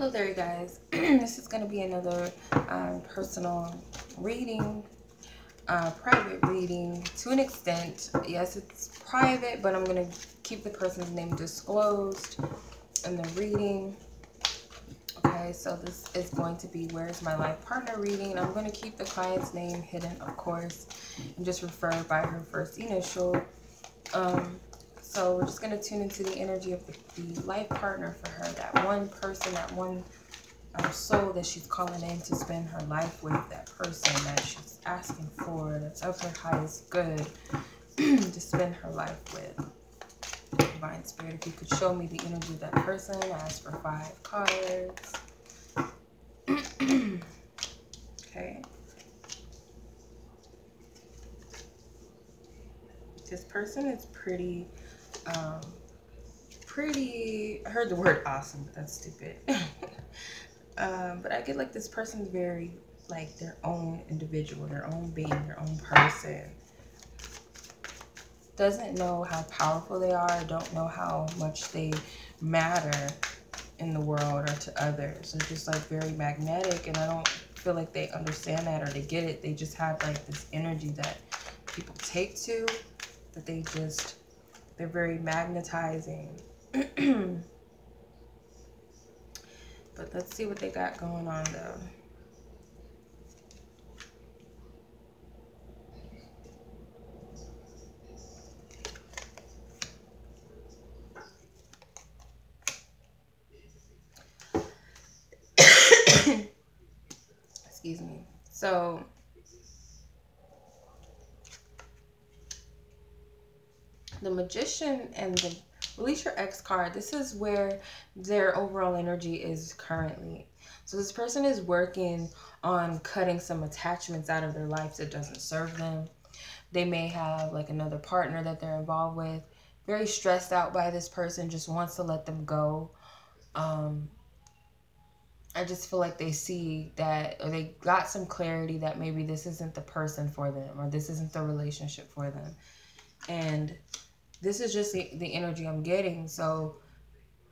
Hello there, you guys. This is going to be another personal reading, private reading to an extent. Yes, it's private, but I'm going to keep the person's name disclosed in the reading. Okay, so this is going to be Where's My Life Partner reading. I'm going to keep the client's name hidden, of course, and just refer by her first initial. So we're just going to tune into the energy of the life partner for her, that one person, that one soul that she's calling in to spend her life with, that person that she's asking for, that's of her highest good to spend her life with. Divine Spirit, if you could show me the energy of that person, I ask for 5 cards. Okay. This person is pretty, I heard the word awesome, but that's stupid. But I get like this person's very like their own individual, their own being, their own person. Doesn't know how powerful they are, don't know how much they matter in the world or to others. They're just like very magnetic, and I don't feel like they understand that or they get it. They just have like this energy that people take to, that they're very magnetizing. But let's see what they got going on though. Excuse me. So the Magician and the Release Your Ex card, this is where their overall energy is currently. So this person is working on cutting some attachments out of their life that doesn't serve them. They may have like another partner that they're involved with. Very stressed out by this person, just wants to let them go. I just feel like they see that, or they got some clarity that maybe this isn't the person for them, or this isn't the relationship for them. And this is just the energy I'm getting. So,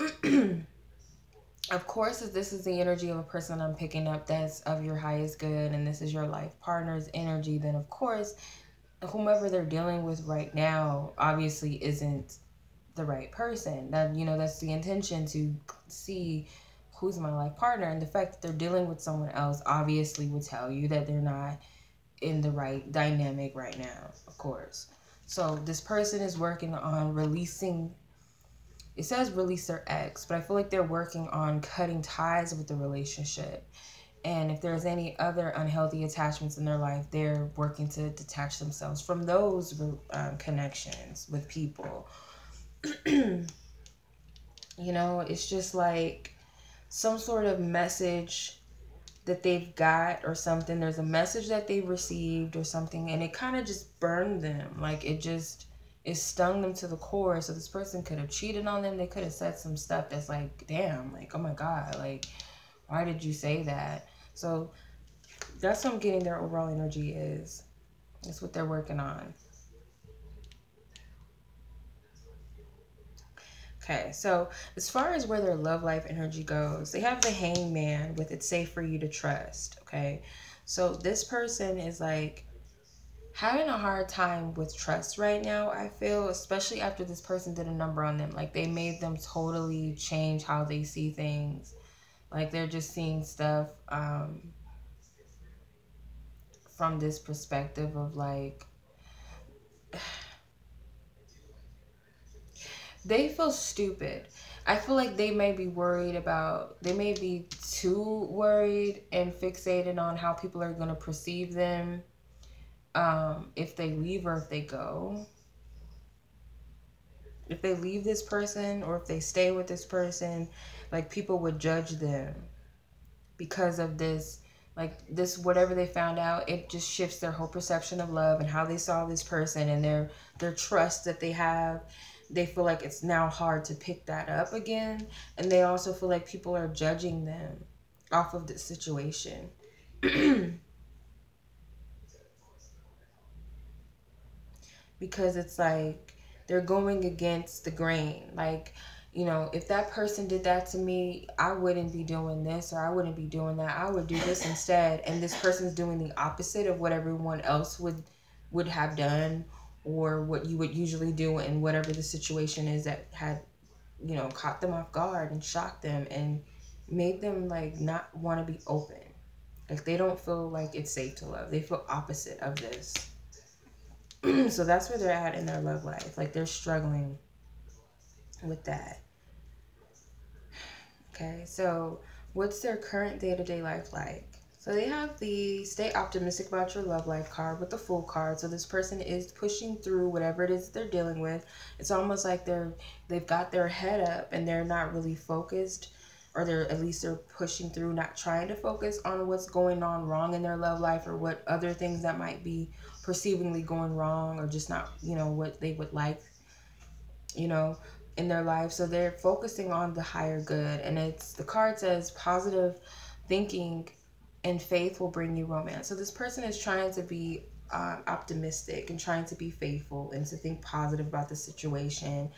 of course, if this is the energy of a person I'm picking up that's of your highest good, and this is your life partner's energy, then of course, whomever they're dealing with right now obviously isn't the right person. That, you know, that's the intention, to see who's my life partner. And the fact that they're dealing with someone else obviously would tell you that they're not in the right dynamic right now, of course. So this person is working on releasing, it says release their ex, but I feel like they're working on cutting ties with the relationship. And if there's any other unhealthy attachments in their life, they're working to detach themselves from those connections with people. You know, it's just like some sort of message that they've got or something. There's a message that they've received or something, and it kind of just burned them. Like it stung them to the core. So this person could have cheated on them. They could have said some stuff that's like, damn, like, oh my God, like, why did you say that? So that's what I'm getting their overall energy is. That's what they're working on. Okay, so as far as where their love life energy goes, they have the Hangman with it's safe for you to trust, okay? So this person is like having a hard time with trust right now, I feel, especially after this person did a number on them. Like they made them totally change how they see things. Like they're just seeing stuff from this perspective of like, they feel stupid. I feel like they may be worried about, they may be too worried and fixated on how people are going to perceive them if they leave or if they go. If they leave this person or if they stay with this person, like people would judge them because of this. Like this, whatever they found out, it just shifts their whole perception of love and how they saw this person, and their trust that they have. They feel like it's now hard to pick that up again. And they also feel like people are judging them off of this situation. Because it's like they're going against the grain. Like You know, if that person did that to me, I wouldn't be doing this or I wouldn't be doing that. I would do this instead. And this person's doing the opposite of what everyone else would have done, or what you would usually do in whatever the situation is that had, you know, caught them off guard and shocked them and made them like not want to be open. Like they don't feel like it's safe to love. They feel opposite of this. So that's where they're at in their love life. Like they're struggling with that. Okay, so what's their current day-to-day life like? So they have the stay optimistic about your love life card with the Fool card. So this person is pushing through whatever it is they're dealing with. It's almost like they've got their head up and they're not really focused, or they're pushing through, not trying to focus on what's going on wrong in their love life, or what other things that might be perceivingly going wrong, or just not, you know, what they would like, you know, in their life. So they're focusing on the higher good. And the card says positive thinking and faith will bring you romance. So this person is trying to be optimistic and trying to be faithful and to think positive about the situation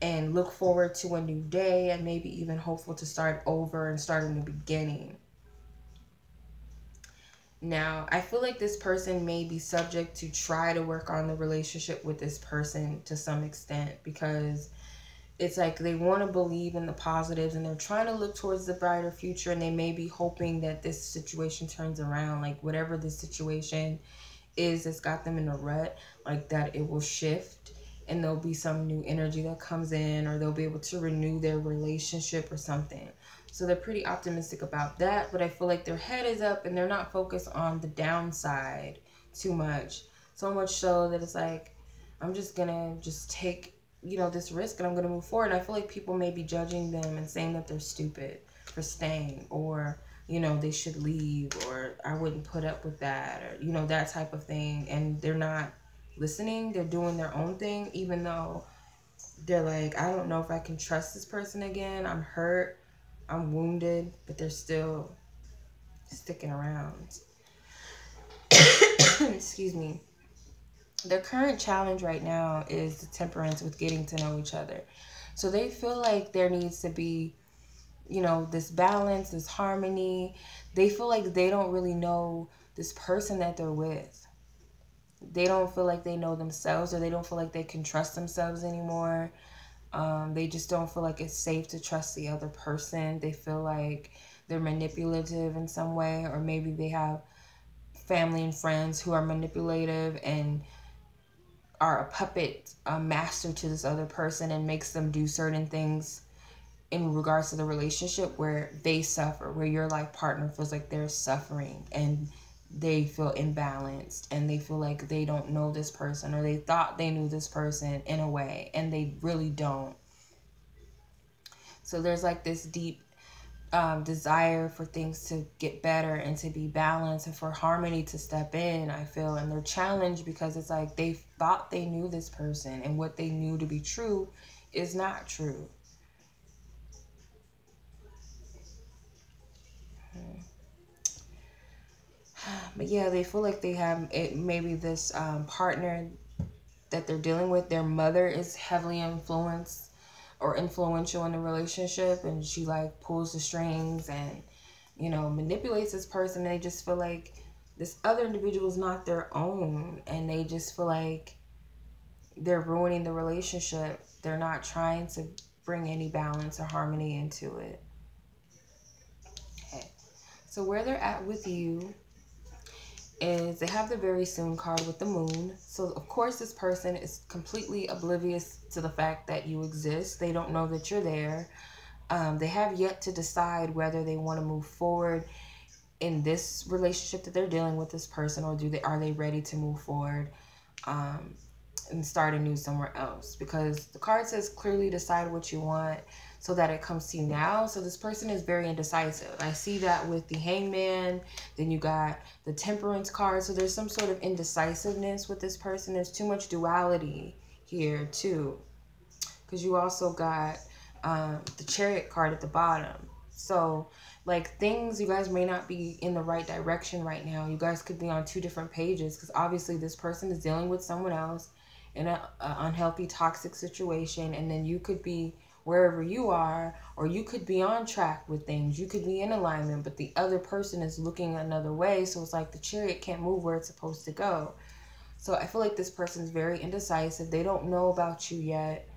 and look forward to a new day, and maybe even hopeful to start over and start a new beginning. Now, I feel like this person may be subject to try to work on the relationship with this person to some extent, because it's like they want to believe in the positives and they're trying to look towards the brighter future, and they may be hoping that this situation turns around, like whatever this situation is that's got them in a rut, like that it will shift and there'll be some new energy that comes in, or they'll be able to renew their relationship or something. So they're pretty optimistic about that, but I feel like their head is up and they're not focused on the downside too much. So much so that it's like, I'm just gonna take, you know, this risk and I'm gonna move forward. And I feel like people may be judging them and saying that they're stupid for staying, or, you know, they should leave, or I wouldn't put up with that, or, you know, that type of thing. And they're not listening. They're doing their own thing, even though they're like, I don't know if I can trust this person again. I'm hurt. I'm wounded, but they're still sticking around. Excuse me. Their current challenge right now is the temperance with getting to know each other. So they feel like there needs to be, you know, this balance, this harmony. They feel like they don't really know this person that they're with. They don't feel like they know themselves, or they don't feel like they can trust themselves anymore. They just don't feel like it's safe to trust the other person. They feel like they're manipulative in some way, or maybe they have family and friends who are manipulative and are a puppet, a master to this other person, and makes them do certain things in regards to the relationship where they suffer, where your life partner feels like they're suffering and they feel imbalanced, and they feel like they don't know this person, or they thought they knew this person in a way and they really don't. So there's like this deep desire for things to get better and to be balanced, and for harmony to step in, I feel. And they're challenged because it's like they thought they knew this person, and what they knew to be true is not true. But yeah, they feel like they have maybe this partner that they're dealing with. Their mother is heavily influenced or influential in the relationship, and she like pulls the strings and, you know, manipulates this person. They just feel like this other individual is not their own, and they just feel like they're ruining the relationship. They're not trying to bring any balance or harmony into it. Okay, so where they're at with you is they have the very soon card with the moon. So of course this person is completely oblivious to the fact that you exist. They don't know that you're there. They have yet to decide whether they want to move forward in this relationship that they're dealing with this person, or are they ready to move forward and start anew somewhere else. Because the card says clearly decide what you want so that it comes to you now. So this person is very indecisive. I see that with the Hangman. Then you got the Temperance card. So there's some sort of indecisiveness with this person. There's too much duality here too, because you also got the Chariot card at the bottom. So like things, you guys may not be in the right direction right now. You guys could be on two different pages, because obviously this person is dealing with someone else in an unhealthy, toxic situation, and then you could be wherever you are, or you could be on track with things. You could be in alignment, but the other person is looking another way. So it's like the chariot can't move where it's supposed to go. So I feel like this person's very indecisive. They don't know about you yet.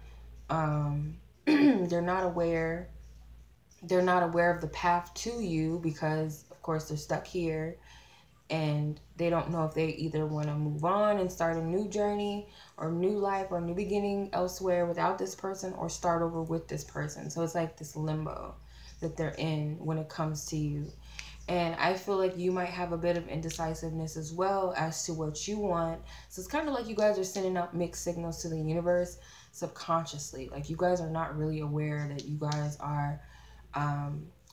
They're not aware. They're not aware of the path to you because, of course, they're stuck here. And they don't know if they either want to move on and start a new journey or new life or new beginning elsewhere without this person, or start over with this person. So it's like this limbo that they're in when it comes to you. And I feel like you might have a bit of indecisiveness as well as to what you want. So it's kind of like you guys are sending out mixed signals to the universe subconsciously. Like you guys are not really aware that you guys are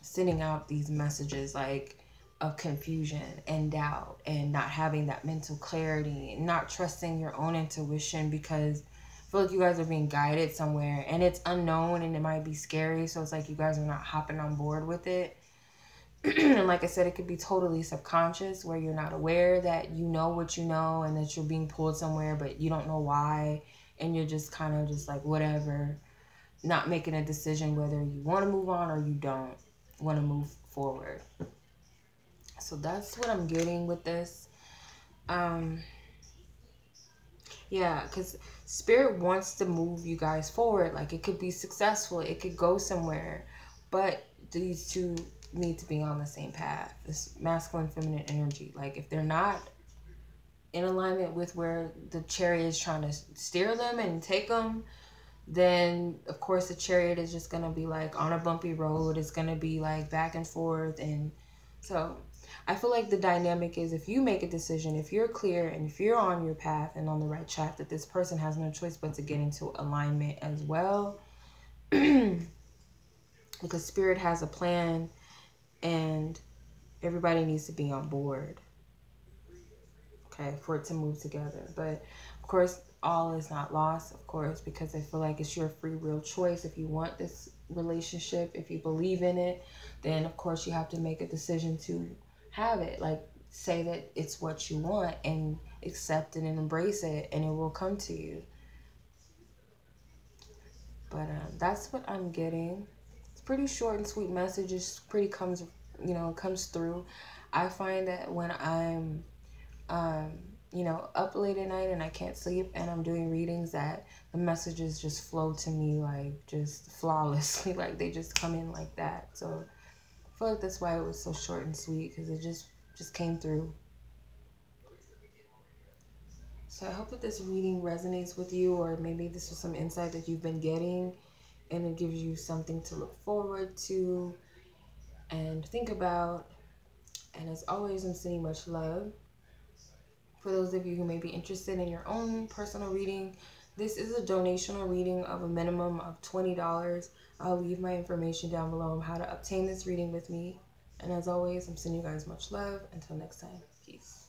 sending out these messages like of confusion and doubt and not having that mental clarity and not trusting your own intuition, because I feel like you guys are being guided somewhere and it's unknown and it might be scary. So it's like you guys are not hopping on board with it. And like I said, it could be totally subconscious where you're not aware that you know what you know and that you're being pulled somewhere, but you don't know why. And you're just kind of just like whatever, not making a decision whether you want to move on or you don't want to move forward. So that's what I'm getting with this. Yeah, because Spirit wants to move you guys forward. Like it could be successful. It could go somewhere. But these two need to be on the same path. This masculine, feminine energy. Like if they're not in alignment with where the chariot is trying to steer them and take them, then of course the chariot is just going to be like on a bumpy road. It's going to be like back and forth. And so I feel like the dynamic is, if you make a decision, if you're clear and if you're on your path and on the right track, that this person has no choice but to get into alignment as well. Because Spirit has a plan and everybody needs to be on board, okay, for it to move together. But of course, all is not lost, of course, because I feel like it's your free will choice. If you want this relationship, if you believe in it, then of course you have to make a decision to have it. Like say that it's what you want and accept it and embrace it, and it will come to you. But that's what I'm getting. It's pretty short and sweet message. It's pretty comes through. I find that when I'm up late at night and I can't sleep and I'm doing readings, that the messages just flow to me like just flawlessly. Like they just come in like that. So I feel like that's why it was so short and sweet, because it just came through. So I hope that this reading resonates with you, or maybe this was some insight that you've been getting and it gives you something to look forward to and think about. And as always, I'm sending much love. For those of you who may be interested in your own personal reading, this is a donational reading of a minimum of $20. I'll leave my information down below on how to obtain this reading with me. And as always, I'm sending you guys much love. Until next time, peace.